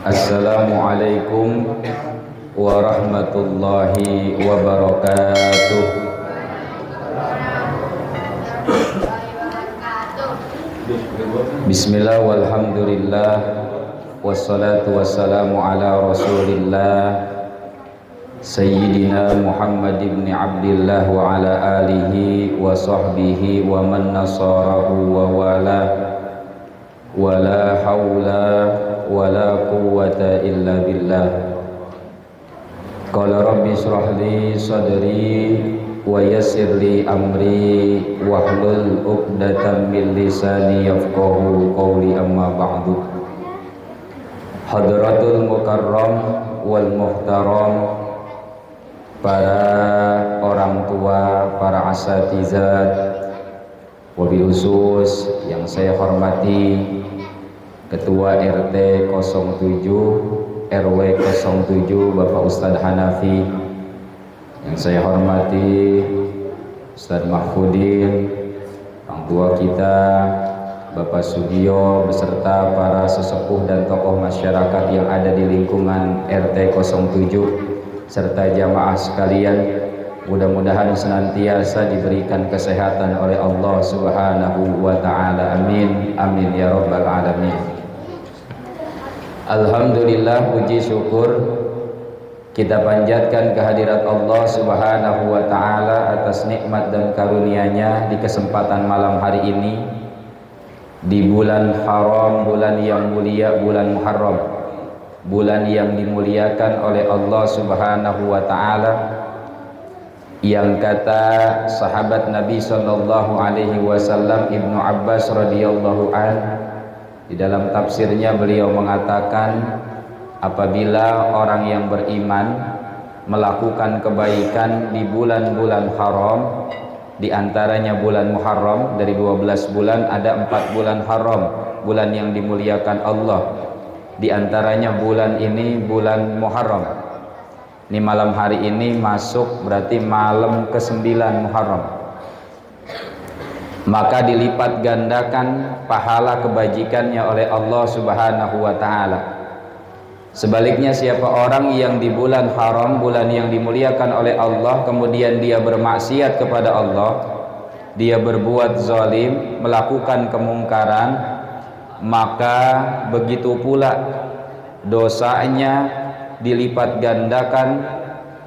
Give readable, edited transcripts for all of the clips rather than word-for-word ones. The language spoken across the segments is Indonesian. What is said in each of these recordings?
Assalamualaikum warahmatullahi wabarakatuh. Bismillah walhamdulillah wassalatu wassalamu ala rasulillah Sayyidina Muhammad ibn Abdillah wa ala alihi wa sahbihi wa man nasarahu wa wala wa la hawla wa la quwwata illa billah. Qala rabbi shrah li sadri wa yassir li amri wahlul 'uqdatam min lisani yafqahu qawli, amma ba'du. Hadratul mukarram wal muhtaram, para orang tua, para asatizat, wabil khusus yang saya hormati Ketua RT 07 RW 07 Bapak Ustadz Hanafi, yang saya hormati Ustadz Mahfudin, orang tua kita Bapak Sugiyo, beserta para sesepuh dan tokoh masyarakat yang ada di lingkungan RT 07 serta jamaah sekalian. Mudah-mudahan senantiasa diberikan kesehatan oleh Allah Subhanahu wa ta'ala. Amin, amin ya rabbal alamin. Alhamdulillah, puji syukur kita panjatkan kehadirat Allah Subhanahu wa ta'ala atas nikmat dan karunia-Nya di kesempatan malam hari ini, di bulan haram, bulan yang mulia, bulan Muharram, bulan yang dimuliakan oleh Allah Subhanahu wa ta'ala, yang kata sahabat Nabi sallallahu alaihi wasallam Ibnu Abbas radhiyallahu an, di dalam tafsirnya beliau mengatakan, apabila orang yang beriman melakukan kebaikan di bulan-bulan haram, di antaranya bulan Muharram, dari 12 bulan ada 4 bulan haram, bulan yang dimuliakan Allah. Di antaranya bulan ini bulan Muharram. Ini malam hari ini masuk berarti malam ke-9 Muharram. Maka dilipat gandakan pahala kebajikannya oleh Allah Subhanahu wa ta'ala. Sebaliknya, siapa orang yang di bulan haram, bulan yang dimuliakan oleh Allah, kemudian dia bermaksiat kepada Allah, dia berbuat zalim, melakukan kemungkaran, maka begitu pula dosanya dilipat gandakan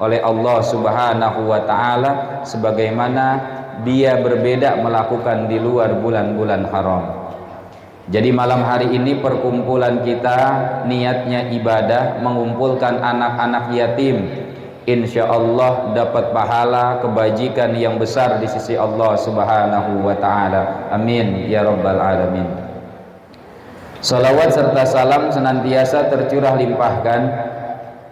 oleh Allah Subhanahu wa ta'ala, sebagaimana dia berbeda melakukan di luar bulan-bulan haram. Jadi malam hari ini perkumpulan kita niatnya ibadah, mengumpulkan anak-anak yatim, insya Allah dapat pahala kebajikan yang besar di sisi Allah Subhanahu wa ta'ala. Amin ya rabbal alamin. Salawat serta salam senantiasa tercurah limpahkan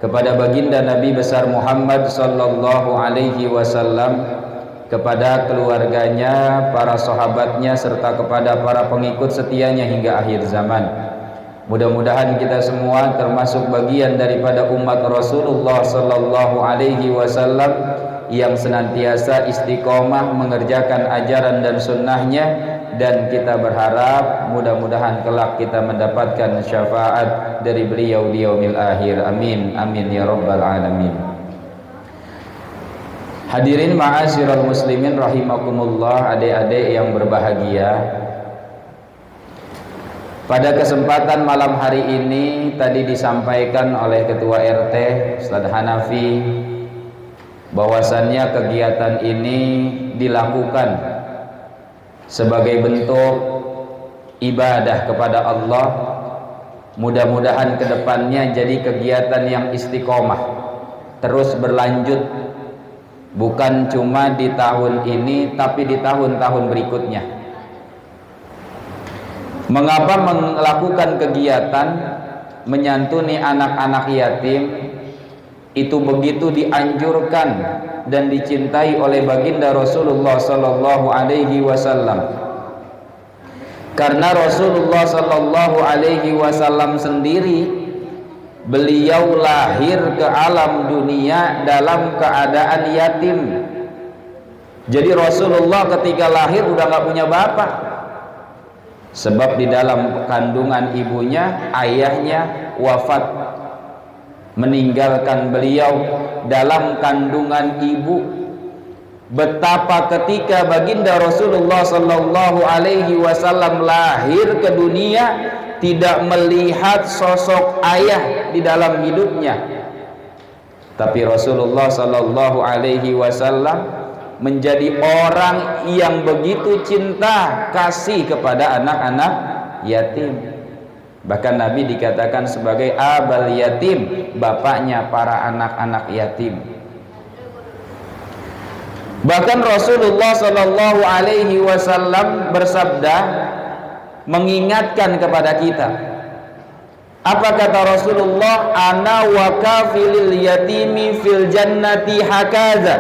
kepada baginda Nabi besar Muhammad sallallahu alaihi wasallam, kepada keluarganya, para sahabatnya, serta kepada para pengikut setianya hingga akhir zaman. Mudah-mudahan kita semua termasuk bagian daripada umat Rasulullah sallallahu alaihi wasallam yang senantiasa istiqomah mengerjakan ajaran dan sunnahnya, dan kita berharap mudah-mudahan kelak kita mendapatkan syafaat dari beliau di yaumil akhir. Amin, amin ya rabbal alamin. Hadirin ma'asyiral muslimin rahimakumullah, adik-adik yang berbahagia. Pada kesempatan malam hari ini tadi disampaikan oleh Ketua RT Ustadz Hanafi bahwasannya kegiatan ini dilakukan sebagai bentuk ibadah kepada Allah. Mudah-mudahan kedepannya jadi kegiatan yang istiqomah, terus berlanjut, bukan cuma di tahun ini tapi di tahun-tahun berikutnya. Mengapa melakukan kegiatan menyantuni anak-anak yatim itu begitu dianjurkan dan dicintai oleh baginda Rasulullah sallallahu alaihi wasallam? Karena Rasulullah sallallahu alaihi wasallam sendiri beliau lahir ke alam dunia dalam keadaan yatim. Jadi Rasulullah ketika lahir udah gak punya bapak, sebab di dalam kandungan ibunya ayahnya wafat, meninggalkan beliau dalam kandungan ibu. Betapa ketika baginda Rasulullah sallallahu alaihi wasallam lahir ke dunia tidak melihat sosok ayah di dalam hidupnya, tapi Rasulullah sallallahu alaihi wasallam menjadi orang yang begitu cinta kasih kepada anak-anak yatim. Bahkan Nabi dikatakan sebagai abal yatim, bapaknya para anak-anak yatim. Bahkan Rasulullah sallallahu alaihi wasallam bersabda mengingatkan kepada kita. Apa kata Rasulullah? Ana wa kafilil yatimi fil jannati hakaza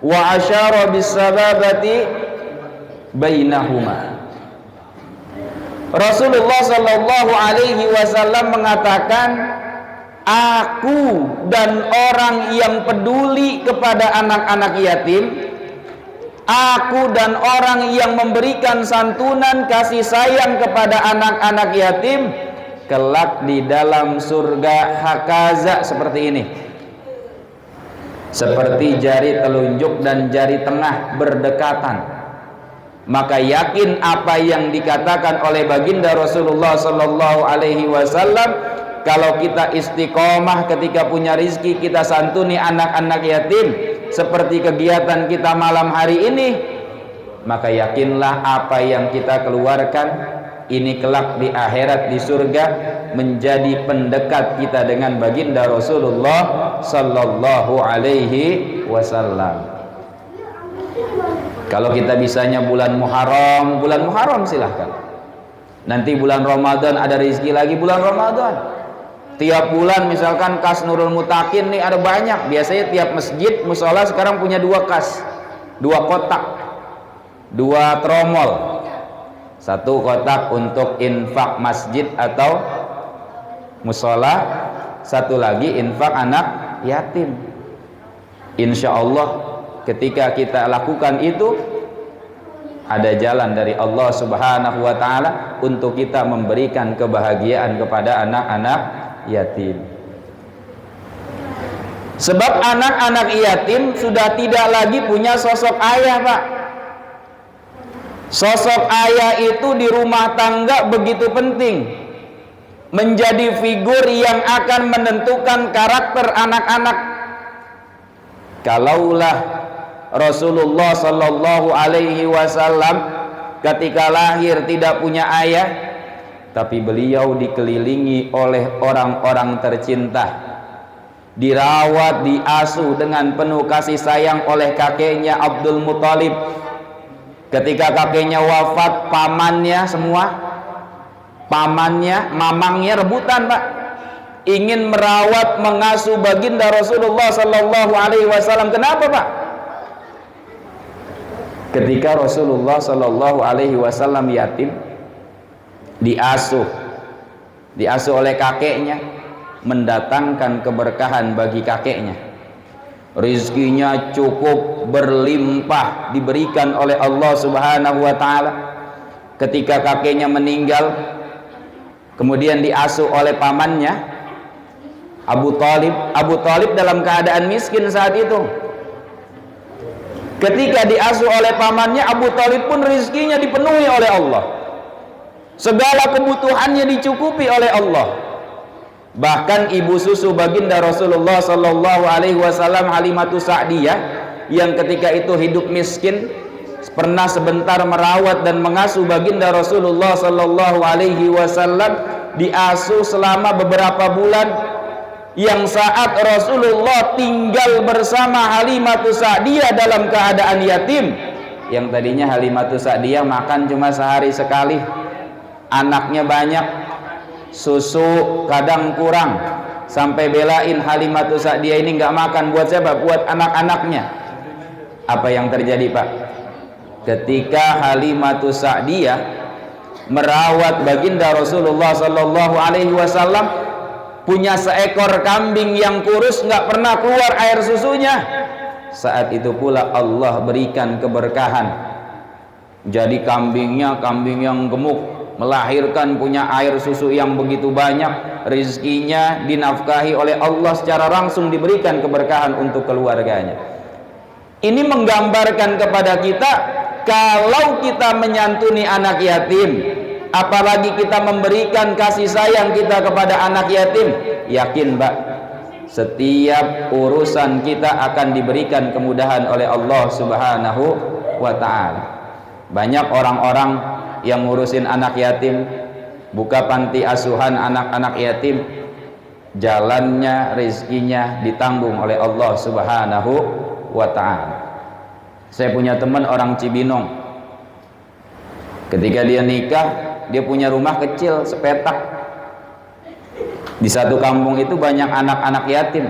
wa asyara bis sababati bainahuma. Rasulullah sallallahu alaihi wasallam mengatakan, aku dan orang yang peduli kepada anak-anak yatim, aku dan orang yang memberikan santunan kasih sayang kepada anak-anak yatim, kelak di dalam surga hakaza seperti ini, seperti jari telunjuk dan jari tengah berdekatan. Maka yakin apa yang dikatakan oleh baginda Rasulullah sallallahu alaihi wasallam, kalau kita istiqomah ketika punya rizki, kita santuni anak-anak yatim seperti kegiatan kita malam hari ini, maka yakinlah apa yang kita keluarkan ini kelak di akhirat di surga menjadi pendekat kita dengan baginda Rasulullah sallallahu alaihi wasallam. Kalau kita bisanya bulan Muharram silahkan. Nanti bulan Ramadan ada rezeki lagi bulan Ramadan. Tiap bulan misalkan kas Nurul Mutakin nih ada banyak. Biasanya tiap masjid musola sekarang punya 2 kas, 2 kotak, 2 tromol. 1 kotak untuk infak masjid atau musola, 1 lagi infak anak yatim. Insya Allah ketika kita lakukan itu, ada jalan dari Allah Subhanahu wa ta'ala untuk kita memberikan kebahagiaan kepada anak-anak yatim. Sebab anak-anak yatim sudah tidak lagi punya sosok ayah, Pak. Sosok ayah itu di rumah tangga begitu penting, menjadi figur yang akan menentukan karakter anak-anak. Kalaulah Rasulullah sallallahu alaihi wasallam ketika lahir tidak punya ayah, tapi beliau dikelilingi oleh orang-orang tercinta, dirawat, diasuh dengan penuh kasih sayang oleh kakeknya Abdul Muthalib. Ketika kakeknya wafat, pamannya semua, pamannya, mamangnya rebutan, Pak, ingin merawat, mengasuh baginda Rasulullah sallallahu alaihi wasallam. Kenapa, Pak? Ketika Rasulullah sallallahu alaihi wasallam yatim, diasuh oleh kakeknya, mendatangkan keberkahan bagi kakeknya. Rizkinya cukup berlimpah diberikan oleh Allah Subhanahu wa ta'ala. Ketika kakeknya meninggal, kemudian diasuh oleh pamannya Abu Thalib. Abu Thalib dalam keadaan miskin saat itu. Ketika diasuh oleh pamannya, Abu Thalib pun rizkinya dipenuhi oleh Allah, segala kebutuhannya dicukupi oleh Allah. Bahkan ibu susu baginda Rasulullah sallallahu alaihi wasallam, Halimatus Sa'diyah, yang ketika itu hidup miskin, pernah sebentar merawat dan mengasuh baginda Rasulullah sallallahu alaihi wasallam, diasuh selama beberapa bulan. Yang saat Rasulullah tinggal bersama Halimatus Sa'diyah dalam keadaan yatim, yang tadinya Halimatus Sa'diyah makan cuma sehari sekali, anaknya banyak, susu kadang kurang, sampai belain Halimatus Sa'diyah ini nggak makan. Buat siapa? Buat anak-anaknya. Apa yang terjadi, Pak? Ketika Halimatus Sa'diyah merawat baginda Rasulullah sallallahu alaihi wasallam, punya seekor kambing yang kurus nggak pernah keluar air susunya, saat itu pula Allah berikan keberkahan. Jadi kambingnya kambing yang gemuk, melahirkan, punya air susu yang begitu banyak, rizkinya dinafkahi oleh Allah secara langsung, diberikan keberkahan untuk keluarganya. Ini menggambarkan kepada kita, kalau kita menyantuni anak yatim, apalagi kita memberikan kasih sayang kita kepada anak yatim, yakin Mbak, setiap urusan kita akan diberikan kemudahan oleh Allah Subhanahu wa ta'ala. Banyak orang-orang yang ngurusin anak yatim, buka panti asuhan anak-anak yatim, jalannya, rezekinya ditanggung oleh Allah Subhanahu wa ta'ala. Saya punya teman orang Cibinong, ketika dia nikah, dia punya rumah kecil sepetak. Di satu kampung itu banyak anak-anak yatim.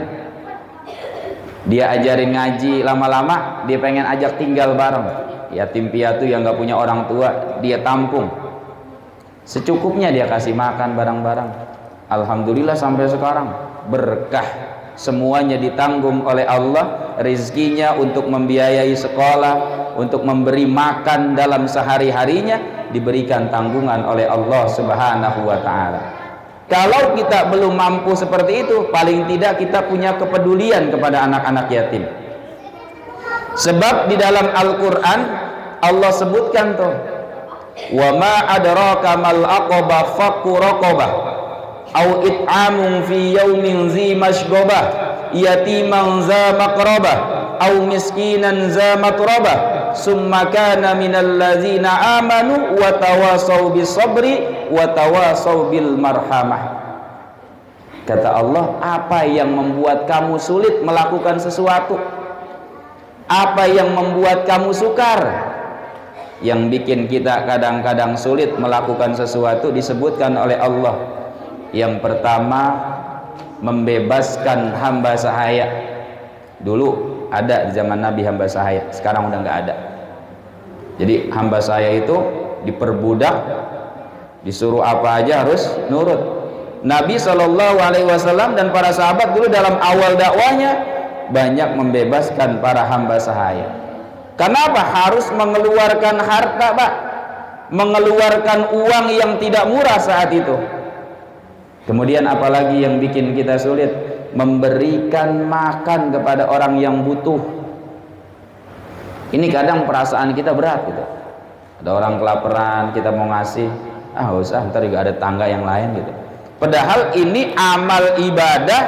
Dia ajarin ngaji, lama-lama dia pengen ajak tinggal bareng. Yatim piatu yang gak punya orang tua, dia tampung. Secukupnya dia kasih makan barang-barang. Alhamdulillah sampai sekarang berkah, semuanya ditanggung oleh Allah. Rizkinya untuk membiayai sekolah, untuk memberi makan dalam sehari-harinya diberikan tanggungan oleh Allah Subhanahu wa ta'ala. Kalau kita belum mampu seperti itu, paling tidak kita punya kepedulian kepada anak-anak yatim. Sebab di dalam Al-Quran Allah sebutkan tuh, wa ma adraka mal aqabah fakku raqabah au it'amun fi yaumin zi mashghobah yatiman za maqrabah au miskinan za matrabah summa kana minal ladzina amanu wa tawasaw bis sabri wa tawasaw bil marhamah. Kata Allah, apa yang membuat kamu sulit melakukan sesuatu? Apa yang membuat kamu sukar? Yang bikin kita kadang-kadang sulit melakukan sesuatu disebutkan oleh Allah. Yang pertama, membebaskan hamba sahaya. Dulu ada di zaman Nabi hamba sahaya, sekarang udah nggak ada. Jadi hamba sahaya itu diperbudak, disuruh apa aja harus nurut. Nabi SAW dan para sahabat dulu dalam awal dakwahnya banyak membebaskan para hamba sahaya. Kenapa? Harus mengeluarkan harta, Pak, mengeluarkan uang yang tidak murah saat itu. Kemudian apalagi yang bikin kita sulit? Memberikan makan kepada orang yang butuh. Ini kadang perasaan kita berat gitu. Ada orang kelaparan, kita mau ngasih, usah, ntar juga ada tangga yang lain gitu. Padahal ini amal ibadah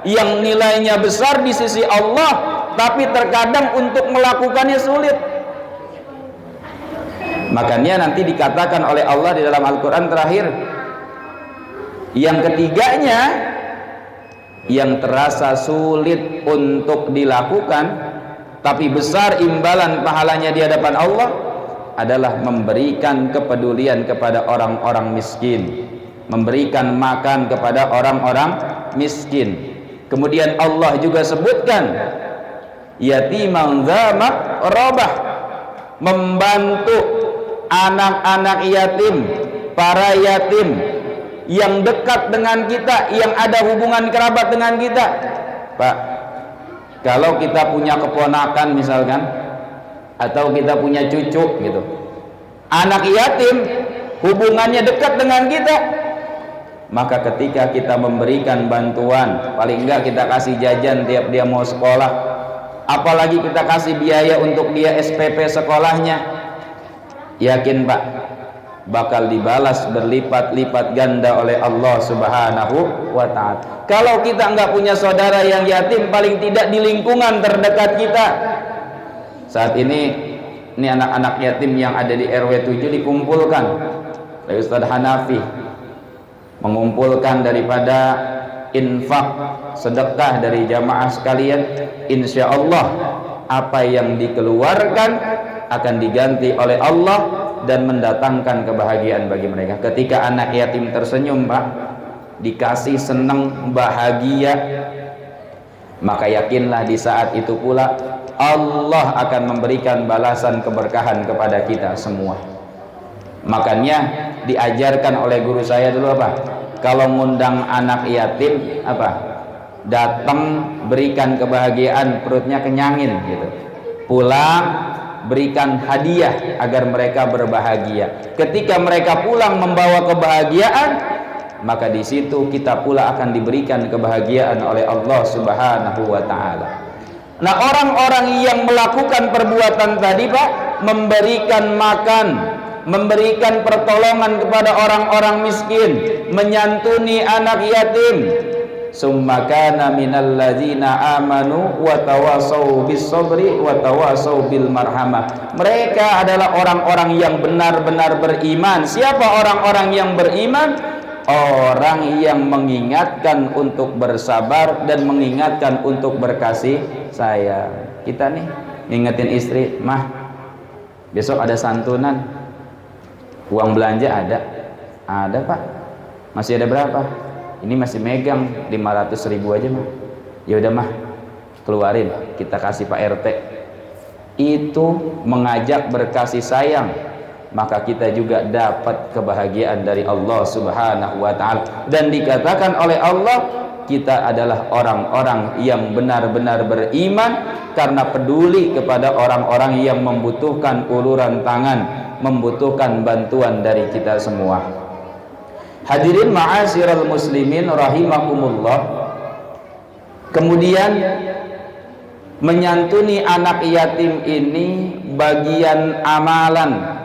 yang nilainya besar di sisi Allah, tapi terkadang untuk melakukannya sulit. Makanya nanti dikatakan oleh Allah di dalam Al-Quran terakhir, yang ketiganya yang terasa sulit untuk dilakukan tapi besar imbalan pahalanya di hadapan Allah adalah memberikan kepedulian kepada orang-orang miskin, memberikan makan kepada orang-orang miskin. Kemudian Allah juga sebutkan yatiman dza maqrabah, membantu anak-anak yatim, para yatim yang dekat dengan kita, yang ada hubungan kerabat dengan kita. Pak, kalau kita punya keponakan misalkan, atau kita punya cucu gitu, anak yatim hubungannya dekat dengan kita, maka ketika kita memberikan bantuan, paling enggak kita kasih jajan tiap dia mau sekolah, apalagi kita kasih biaya untuk dia SPP sekolahnya, yakin Pak, bakal dibalas berlipat-lipat ganda oleh Allah Subhanahu wa ta'ala. Kalau kita enggak punya saudara yang yatim, paling tidak di lingkungan terdekat kita. Saat ini anak-anak yatim yang ada di RW 7 dikumpulkan oleh Ustaz Hanafi, mengumpulkan daripada infak sedekah dari jamaah sekalian. Insya Allah apa yang dikeluarkan akan diganti oleh Allah dan mendatangkan kebahagiaan bagi mereka. Ketika anak yatim tersenyum, Pak, dikasih senang, bahagia, maka yakinlah di saat itu pula Allah akan memberikan balasan keberkahan kepada kita semua. Makanya diajarkan oleh guru saya dulu apa? kalau ngundang anak yatim apa? Datang berikan kebahagiaan, perutnya kenyangin gitu. Pulang berikan hadiah agar mereka berbahagia. Ketika mereka pulang membawa kebahagiaan, maka di situ kita pula akan diberikan kebahagiaan oleh Allah Subhanahu wa taala. Nah, orang-orang yang melakukan perbuatan tadi, Pak, memberikan makan, memberikan pertolongan kepada orang-orang miskin, menyantuni anak yatim, summa kana minal ladzina amanu wa tawasau bis sabri wa tawasau bil marhamah. Mereka adalah orang-orang yang benar-benar beriman. Siapa orang-orang yang beriman? Orang yang mengingatkan untuk bersabar dan mengingatkan untuk berkasih sayang. Kita nih ngingetin istri, mah besok ada santunan, uang belanja ada Pak, masih ada berapa? Ini masih megang 500.000 aja mah. Ya udah mah, keluarin, kita kasih Pak RT. Itu mengajak berkasih sayang, maka kita juga dapat kebahagiaan dari Allah Subhanahu wa taala. Dan dikatakan oleh Allah, kita adalah orang-orang yang benar-benar beriman karena peduli kepada orang-orang yang membutuhkan uluran tangan, membutuhkan bantuan dari kita semua. Hadirin ma'asyiral muslimin rahimakumullah. Kemudian menyantuni anak yatim ini bagian amalan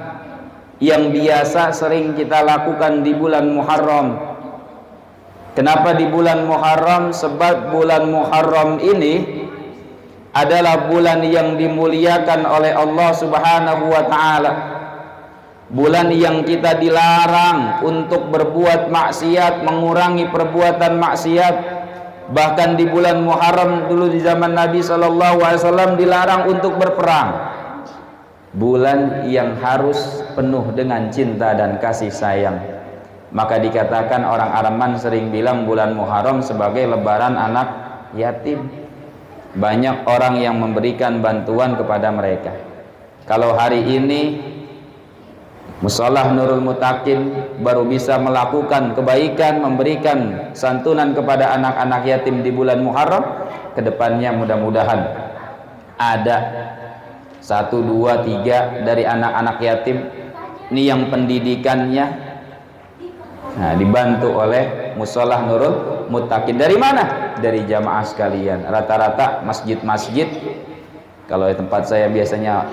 yang biasa sering kita lakukan di bulan Muharram. Kenapa di bulan Muharram? Sebab bulan Muharram ini adalah bulan yang dimuliakan oleh Allah Subhanahu wa taala. Bulan yang kita dilarang untuk berbuat maksiat, mengurangi perbuatan maksiat. Bahkan di bulan Muharram dulu di zaman Nabi SAW dilarang untuk berperang. Bulan yang harus penuh dengan cinta dan kasih sayang. Maka dikatakan orang Araman sering bilang bulan Muharram sebagai lebaran anak yatim. Banyak orang yang memberikan bantuan kepada mereka. Kalau hari ini Musholah Nurul Mutakin baru bisa melakukan kebaikan, memberikan santunan kepada anak-anak yatim di bulan Muharram, kedepannya mudah-mudahan ada 1, 2, 3 dari anak-anak yatim ini yang pendidikannya dibantu oleh Musholah Nurul Mutakin. Dari mana? Dari jamaah sekalian. Rata-rata masjid-masjid, kalau di tempat saya biasanya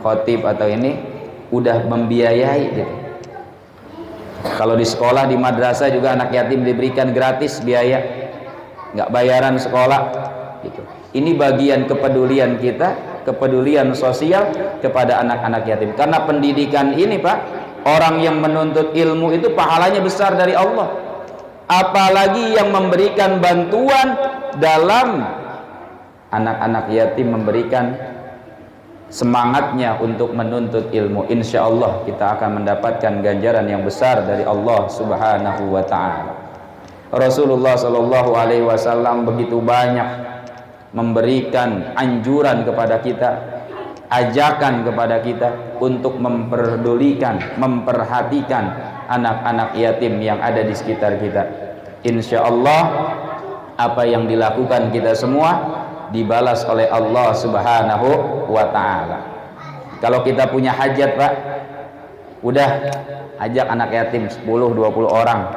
khotib atau ini udah membiayai gitu. Kalau di sekolah, di madrasah juga anak yatim diberikan gratis biaya, nggak bayaran sekolah gitu. Ini bagian kepedulian kita, kepedulian sosial kepada anak-anak yatim. Karena pendidikan ini, Pak, orang yang menuntut ilmu itu pahalanya besar dari Allah. Apalagi yang memberikan bantuan dalam anak-anak yatim, memberikan semangatnya untuk menuntut ilmu. Insya Allah kita akan mendapatkan ganjaran yang besar dari Allah Subhanahu wa ta'ala. Rasulullah Shallallahu Alaihi Wasallam begitu banyak memberikan anjuran kepada kita, ajakan kepada kita untuk memperdulikan, memperhatikan anak-anak yatim yang ada di sekitar kita. Insya Allah apa yang dilakukan kita semua dibalas oleh Allah Subhanahu wa ta'ala. Kalau kita punya hajat, Pak, udah ajak anak yatim 10-20 orang,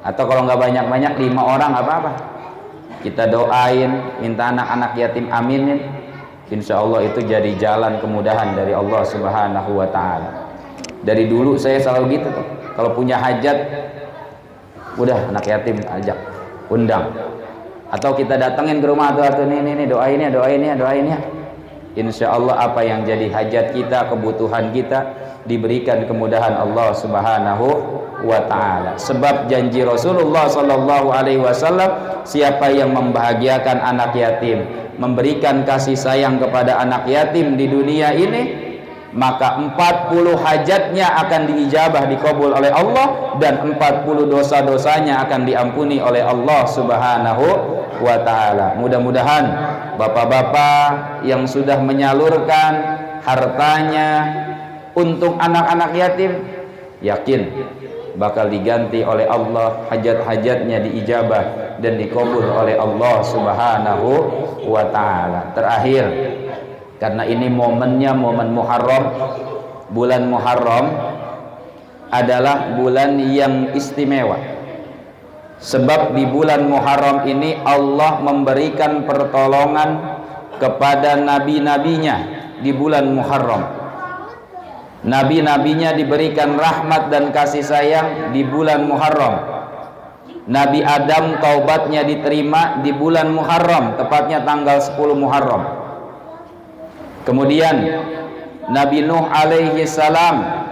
atau kalau nggak banyak-banyak 5 orang apa-apa, kita doain, minta anak-anak yatim aminin. Insya Allah itu jadi jalan kemudahan dari Allah Subhanahu wa ta'ala. Dari dulu saya selalu gitu tuh, kalau punya hajat udah anak yatim ajak, undang, atau kita datengin ke rumah tuh nih doain ya. Insya Allah apa yang jadi hajat kita, kebutuhan kita diberikan kemudahan Allah Subhanahu wa ta'ala. Sebab janji Rasulullah Sallallahu Alaihi Wasallam, siapa yang membahagiakan anak yatim, memberikan kasih sayang kepada anak yatim di dunia ini, maka 40 hajatnya akan diijabah, dikabul oleh Allah, dan 40 dosa-dosanya akan diampuni oleh Allah Subhanahu wa ta'ala. Mudah-mudahan bapak-bapak yang sudah menyalurkan hartanya untuk anak-anak yatim, yakin bakal diganti oleh Allah, hajat-hajatnya diijabah dan dikabul oleh Allah Subhanahu wa taala. Terakhir, karena ini momennya momen Muharram, bulan Muharram adalah bulan yang istimewa. Sebab di bulan Muharram ini Allah memberikan pertolongan kepada nabi-nabinya di bulan Muharram. Nabi-nabinya diberikan rahmat dan kasih sayang di bulan Muharram. Nabi Adam taubatnya diterima di bulan Muharram, tepatnya tanggal 10 Muharram. Kemudian Nabi Nuh alaihi salam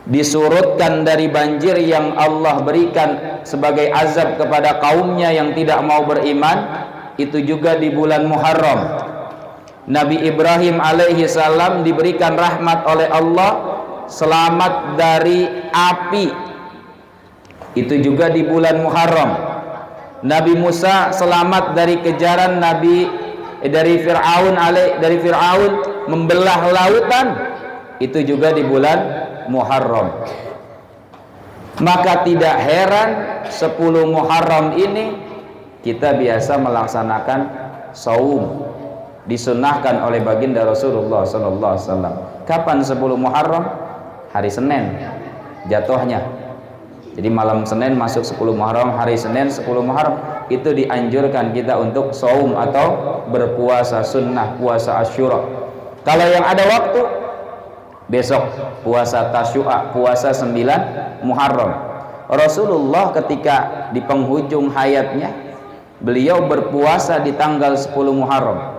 disurutkan dari banjir yang Allah berikan sebagai azab kepada kaumnya yang tidak mau beriman, itu juga di bulan Muharram. Nabi Ibrahim alaihi salam diberikan rahmat oleh Allah, selamat dari api, itu juga di bulan Muharram. Nabi Musa selamat dari kejaran dari Fir'aun membelah lautan, itu juga di bulan Muharram. Maka tidak heran 10 Muharram ini kita biasa melaksanakan saum, disunnahkan oleh baginda Rasulullah sallallahu alaihi wasallam. Kapan 10 Muharram? Hari Senin jatuhnya. Jadi malam Senin masuk 10 Muharram, hari Senin 10 Muharram itu dianjurkan kita untuk saum atau berpuasa sunnah, puasa Asyura. Kalau yang ada waktu, besok puasa Tasyu'a, puasa 9 Muharram. Rasulullah ketika di penghujung hayatnya, beliau berpuasa di tanggal 10 Muharram.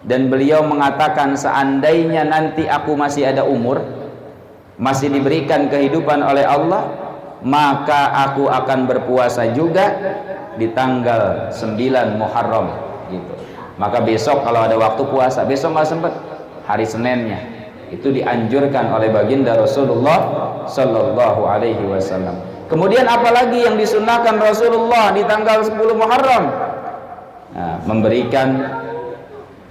Dan beliau mengatakan, seandainya nanti aku masih ada umur, masih diberikan kehidupan oleh Allah, maka aku akan berpuasa juga di tanggal 9 Muharram gitu. Maka besok kalau ada waktu puasa, besok nggak sempat, hari Seninnya itu dianjurkan oleh baginda Rasulullah sallallahu alaihi wasallam. Kemudian apalagi yang disunnahkan Rasulullah di tanggal 10 Muharram? Nah, memberikan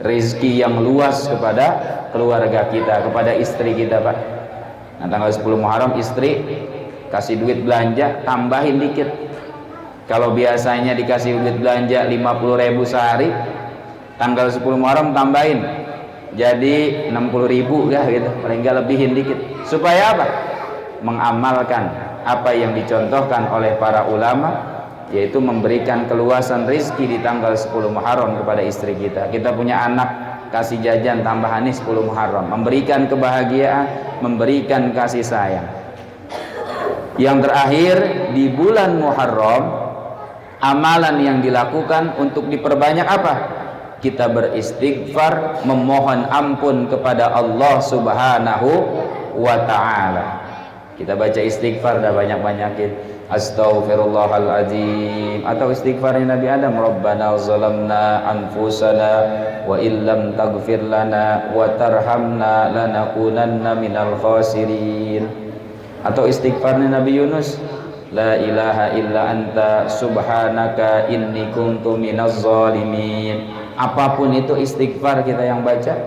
rezeki yang luas kepada keluarga kita, kepada istri kita, Pak. Nah, tanggal 10 Muharram istri kasih duit belanja, tambahin dikit. Kalau biasanya dikasih duit belanja 50.000 sehari, tanggal 10 Muharram tambahin jadi 60.000 ya gitu, paling nggak lebihin dikit. Supaya apa? Mengamalkan apa yang dicontohkan oleh para ulama, yaitu memberikan keluasan rizki di tanggal 10 Muharram kepada istri kita. Kita punya anak, kasih jajan tambahan nih 10 Muharram, memberikan kebahagiaan, memberikan kasih sayang. Yang terakhir, di bulan Muharram amalan yang dilakukan untuk diperbanyak apa? Kita beristighfar, memohon ampun kepada Allah Subhanahu wa ta'ala. Kita baca istighfar dah banyak-banyakin. Astaghfirullahaladzim, atau istighfarnya Nabi Adam, Rabbana zalamna anfusana wa illam taghfir lana wa tarhamna lanakunanna minal khasirin. Atau istighfarnya Nabi Yunus, la ilaha illa anta subhanaka inni kuntu minaz zalimin. Apapun itu istighfar kita yang baca,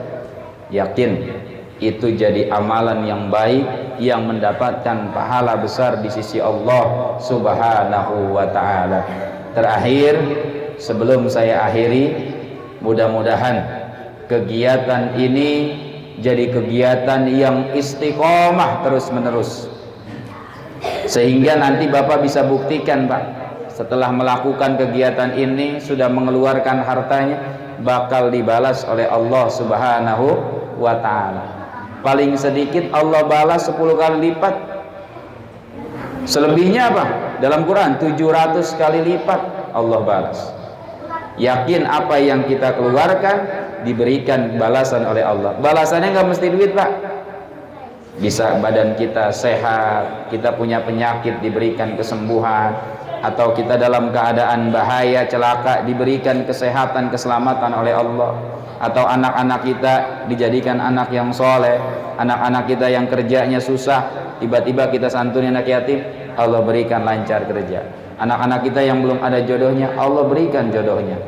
yakin itu jadi amalan yang baik yang mendapatkan pahala besar di sisi Allah Subhanahu wa ta'ala. Terakhir, sebelum saya akhiri, mudah-mudahan kegiatan ini jadi kegiatan yang istiqomah terus-menerus, sehingga nanti Bapak bisa buktikan, Pak, setelah melakukan kegiatan ini sudah mengeluarkan hartanya, bakal dibalas oleh Allah Subhanahu wa ta'ala. Paling sedikit Allah balas 10 kali lipat. Selebihnya apa? Dalam Quran 700 kali lipat Allah balas. Yakin apa yang kita keluarkan diberikan balasan oleh Allah. Balasannya nggak mesti duit, Pak. Bisa badan kita sehat, kita punya penyakit diberikan kesembuhan, atau kita dalam keadaan bahaya, celaka, diberikan kesehatan, keselamatan oleh Allah. Atau anak-anak kita dijadikan anak yang soleh, anak-anak kita yang kerjanya susah, tiba-tiba kita santuni anak yatim, Allah berikan lancar kerja. Anak-anak kita yang belum ada jodohnya, Allah berikan jodohnya.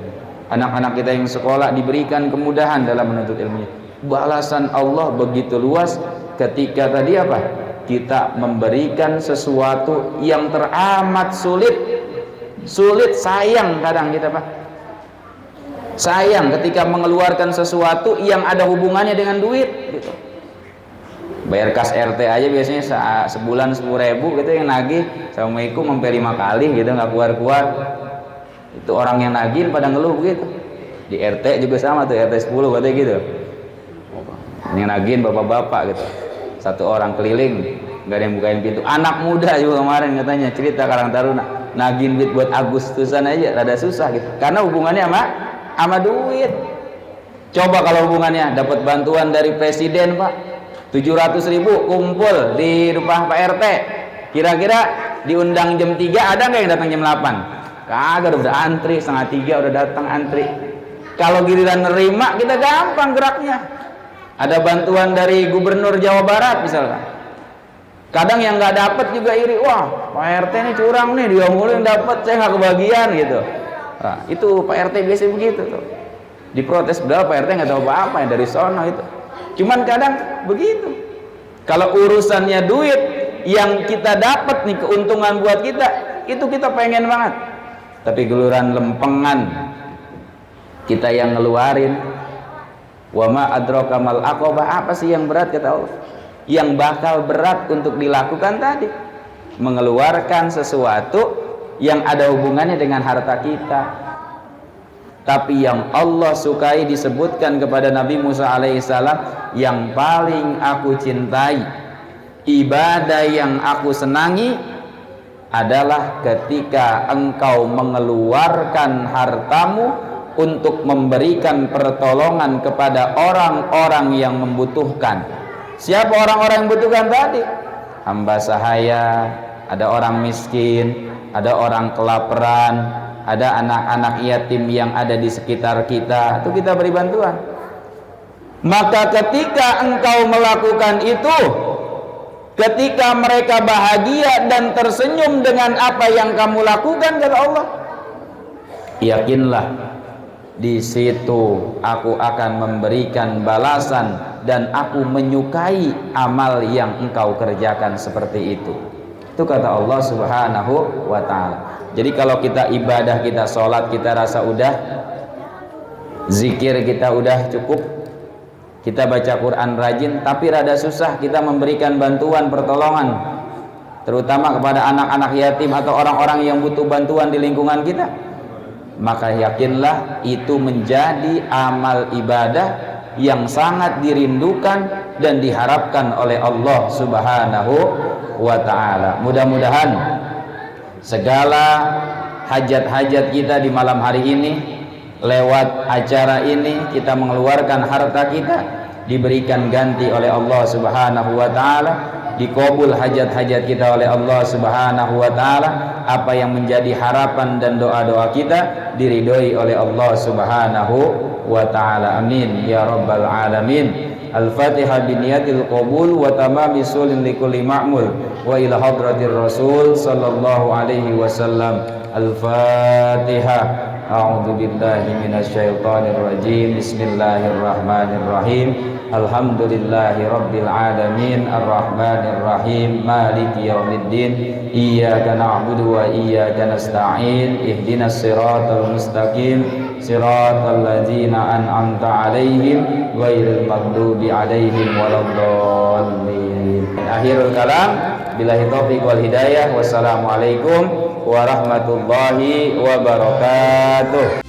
Anak-anak kita yang sekolah diberikan kemudahan dalam menuntut ilmunya. Balasan Allah begitu luas ketika tadi apa? kita memberikan sesuatu yang teramat sulit, sayang kadang kita Pak, sayang ketika mengeluarkan sesuatu yang ada hubungannya dengan duit gitu. Bayar kas RT aja biasanya sebulan 10.000 gitu yang nagih, assalamualaikum sampai 5 kali gitu nggak keluar. Itu orang yang nagih pada ngeluh gitu. Di RT juga sama tuh, RT 10 katanya gitu, yang nagihin bapak-bapak gitu, satu orang keliling nggak ada yang bukain pintu. Anak muda juga kemarin katanya cerita Karang Taruna, nagihin duit buat Agustusan aja rada susah gitu, karena hubungannya sama duit. Coba kalau hubungannya dapat bantuan dari presiden Pak, 700.000 kumpul di rumah Pak RT, kira-kira diundang jam 3 ada nggak yang datang jam 8? Kagak, udah antri, setengah 3 udah datang antri. Kalau giliran nerima kita gampang geraknya. Ada bantuan dari Gubernur Jawa Barat misalkan, kadang yang nggak dapat juga iri, wah Pak RT ini curang nih, dia mulu yang dapat, saya nggak kebagian gitu. Nah, itu Pak RT biasa begitu tuh, diprotes padahal Pak RT nggak tahu apa-apa yang dari sono itu. Cuman kadang begitu. Kalau urusannya duit yang kita dapat nih, keuntungan buat kita, itu kita pengen banget. Tapi giliran lempengan kita yang ngeluarin, wa ma adraka mal aqabah, apa sih yang berat kata Allah? Yang bakal berat untuk dilakukan tadi, mengeluarkan sesuatu yang ada hubungannya dengan harta kita. Tapi yang Allah sukai disebutkan kepada Nabi Musa alaihissalam, yang paling aku cintai, ibadah yang aku senangi adalah ketika engkau mengeluarkan hartamu untuk memberikan pertolongan kepada orang-orang yang membutuhkan. Siapa orang-orang yang membutuhkan tadi? Hamba sahaya, ada orang miskin, ada orang kelaparan, ada anak-anak yatim yang ada di sekitar kita, itu kita beri bantuan. Maka ketika engkau melakukan itu, ketika mereka bahagia dan tersenyum dengan apa yang kamu lakukan, kata Allah, yakinlah di situ aku akan memberikan balasan dan aku menyukai amal yang engkau kerjakan seperti itu. Itu kata Allah Subhanahu wa ta'ala. Jadi kalau kita ibadah, kita sholat, kita rasa udah, zikir kita udah cukup, kita baca Quran rajin, tapi rada susah kita memberikan bantuan pertolongan, terutama kepada anak-anak yatim atau orang-orang yang butuh bantuan di lingkungan kita, maka yakinlah itu menjadi amal ibadah yang sangat dirindukan dan diharapkan oleh Allah Subhanahu wa ta'ala. Mudah-mudahan segala hajat-hajat kita di malam hari ini, lewat acara ini kita mengeluarkan harta kita, diberikan ganti oleh Allah Subhanahu wa ta'ala, dikabul hajat-hajat kita oleh Allah Subhanahu wa ta'ala. Apa yang menjadi harapan dan doa-doa kita diridhoi oleh Allah Subhanahu wa ta'ala. Amin ya rabbal alamin. Al-Fatihah biniyatil qabul wa tamami sulin likulli ma'mul wa ila hadratir rasul sallallahu alaihi wasallam. Al-Fatihah. A'udzu billahi minasyaitonir rajim. Bismillahirrahmanirrahim. Alhamdulillahi rabbil alamin, arrahmanir rahim, maliki yaumiddin. Iyyaka na'budu wa iyyaka nasta'in. Ihdinas siratal mustaqim, siratal ladzina an'amta 'alaihim ghairil maghdubi 'alaihim waladdallin. Akhirul kalam, billahi taufiq wal hidayah. Wassalamualaikum warahmatullahi wabarakatuh.